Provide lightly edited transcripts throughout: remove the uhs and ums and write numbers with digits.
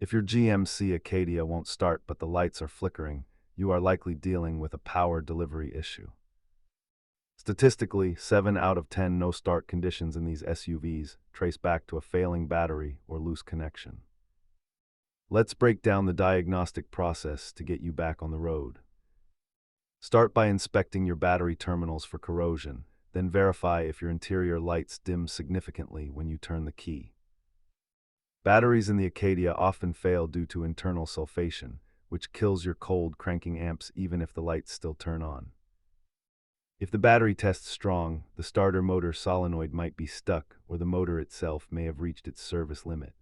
If your GMC Acadia won't start but the lights are flickering, you are likely dealing with a power delivery issue. Statistically, 7 out of 10 no-start conditions in these SUVs trace back to a failing battery or loose connection. Let's break down the diagnostic process to get you back on the road. Start by inspecting your battery terminals for corrosion, then verify if your interior lights dim significantly when you turn the key. Batteries in the Acadia often fail due to internal sulfation, which kills your cold cranking amps even if the lights still turn on. If the battery tests strong, the starter motor solenoid might be stuck or the motor itself may have reached its service limit.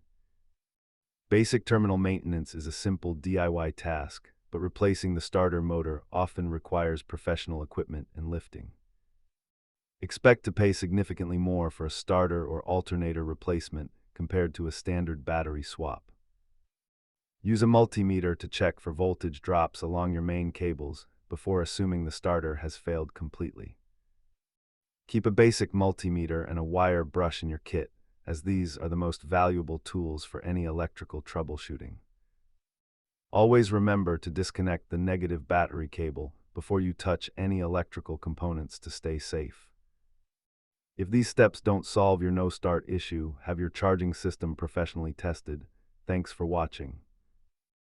Basic terminal maintenance is a simple DIY task, but replacing the starter motor often requires professional equipment and lifting. Expect to pay significantly more for a starter or alternator replacement compared to a standard battery swap. Use a multimeter to check for voltage drops along your main cables before assuming the starter has failed completely. Keep a basic multimeter and a wire brush in your kit, as these are the most valuable tools for any electrical troubleshooting. Always remember to disconnect the negative battery cable before you touch any electrical components to stay safe. If these steps don't solve your no-start issue, have your charging system professionally tested. Thanks for watching.